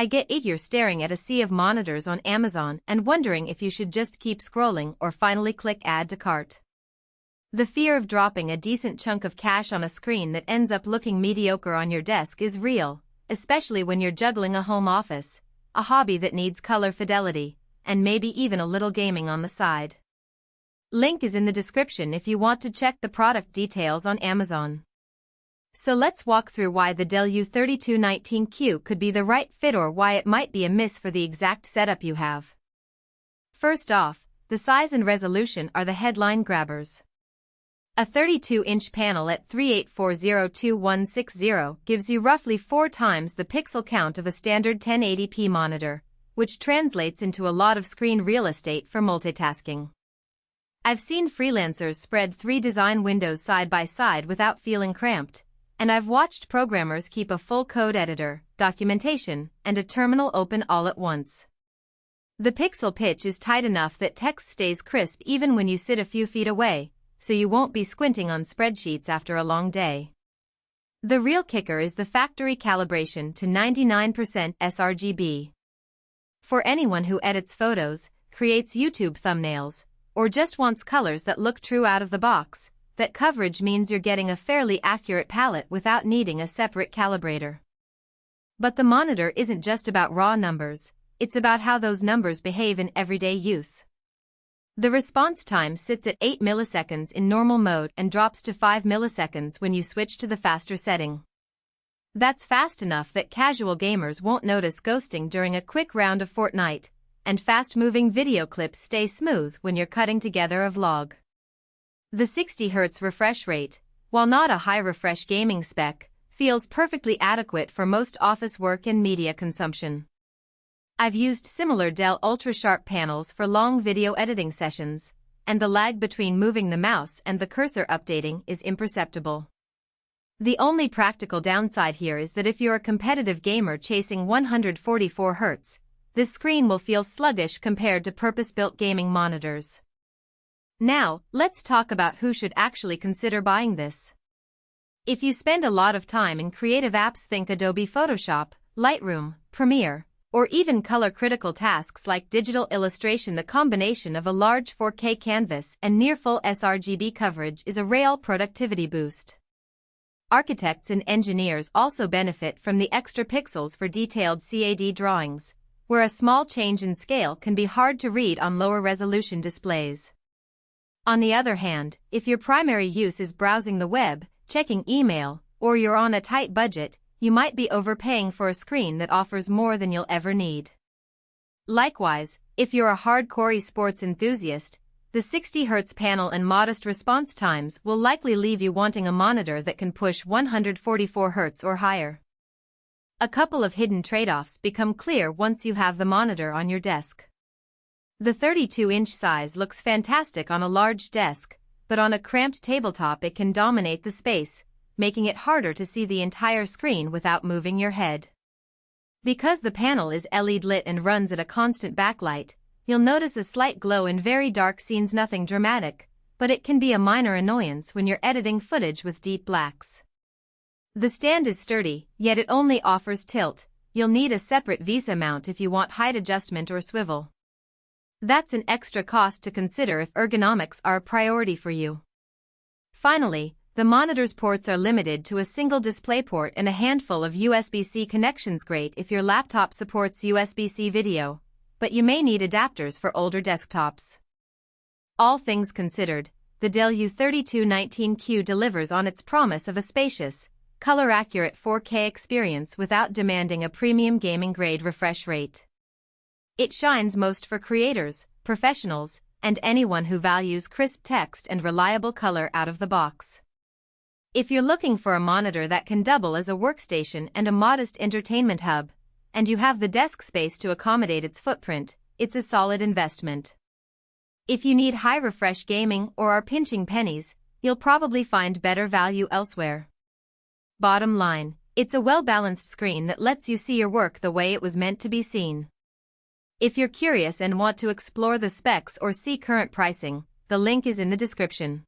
I get it, you're staring at a sea of monitors on Amazon and wondering if you should just keep scrolling or finally click add to cart. The fear of dropping a decent chunk of cash on a screen that ends up looking mediocre on your desk is real, especially when you're juggling a home office, a hobby that needs color fidelity, and maybe even a little gaming on the side. Link is in the description if you want to check the product details on Amazon. So let's walk through why the Dell U3219Q could be the right fit or why it might be a miss for the exact setup you have. First off, the size and resolution are the headline grabbers. A 32-inch panel at 3840x2160 gives you roughly 4 times the pixel count of a standard 1080p monitor, which translates into a lot of screen real estate for multitasking. I've seen freelancers spread 3 design windows side by side without feeling cramped, and I've watched programmers keep a full code editor, documentation, and a terminal open all at once. The pixel pitch is tight enough that text stays crisp even when you sit a few feet away, so you won't be squinting on spreadsheets after a long day. The real kicker is the factory calibration to 99% sRGB. For anyone who edits photos, creates YouTube thumbnails, or just wants colors that look true out of the box, that coverage means you're getting a fairly accurate palette without needing a separate calibrator. But the monitor isn't just about raw numbers, it's about how those numbers behave in everyday use. The response time sits at 8 milliseconds in normal mode and drops to 5 milliseconds when you switch to the faster setting. That's fast enough that casual gamers won't notice ghosting during a quick round of Fortnite, and fast-moving video clips stay smooth when you're cutting together a vlog. The 60 Hz refresh rate, while not a high refresh gaming spec, feels perfectly adequate for most office work and media consumption. I've used similar Dell ultra-sharp panels for long video editing sessions, and the lag between moving the mouse and the cursor updating is imperceptible. The only practical downside here is that if you're a competitive gamer chasing 144 Hz, this screen will feel sluggish compared to purpose-built gaming monitors. Now, let's talk about who should actually consider buying this. If you spend a lot of time in creative apps, think Adobe Photoshop, Lightroom, Premiere, or even color-critical tasks like digital illustration, the combination of a large 4K canvas and near-full sRGB coverage is a real productivity boost. Architects and engineers also benefit from the extra pixels for detailed CAD drawings, where a small change in scale can be hard to read on lower-resolution displays. On the other hand, if your primary use is browsing the web, checking email, or you're on a tight budget, you might be overpaying for a screen that offers more than you'll ever need. Likewise, if you're a hardcore esports enthusiast, the 60 Hz panel and modest response times will likely leave you wanting a monitor that can push 144 Hz or higher. A couple of hidden trade-offs become clear once you have the monitor on your desk. The 32-inch size looks fantastic on a large desk, but on a cramped tabletop it can dominate the space, making it harder to see the entire screen without moving your head. Because the panel is LED lit and runs at a constant backlight, you'll notice a slight glow in very dark scenes, nothing dramatic, but it can be a minor annoyance when you're editing footage with deep blacks. The stand is sturdy, yet it only offers tilt. You'll need a separate VESA mount if you want height adjustment or swivel. That's an extra cost to consider if ergonomics are a priority for you. Finally, the monitor's ports are limited to a single DisplayPort and a handful of USB-C connections. Great if your laptop supports USB-C video, but you may need adapters for older desktops. All things considered, the Dell U3219Q delivers on its promise of a spacious, color-accurate 4K experience without demanding a premium gaming-grade refresh rate. It shines most for creators, professionals, and anyone who values crisp text and reliable color out of the box. If you're looking for a monitor that can double as a workstation and a modest entertainment hub, and you have the desk space to accommodate its footprint, it's a solid investment. If you need high refresh gaming or are pinching pennies, you'll probably find better value elsewhere. Bottom line, it's a well-balanced screen that lets you see your work the way it was meant to be seen. If you're curious and want to explore the specs or see current pricing, the link is in the description.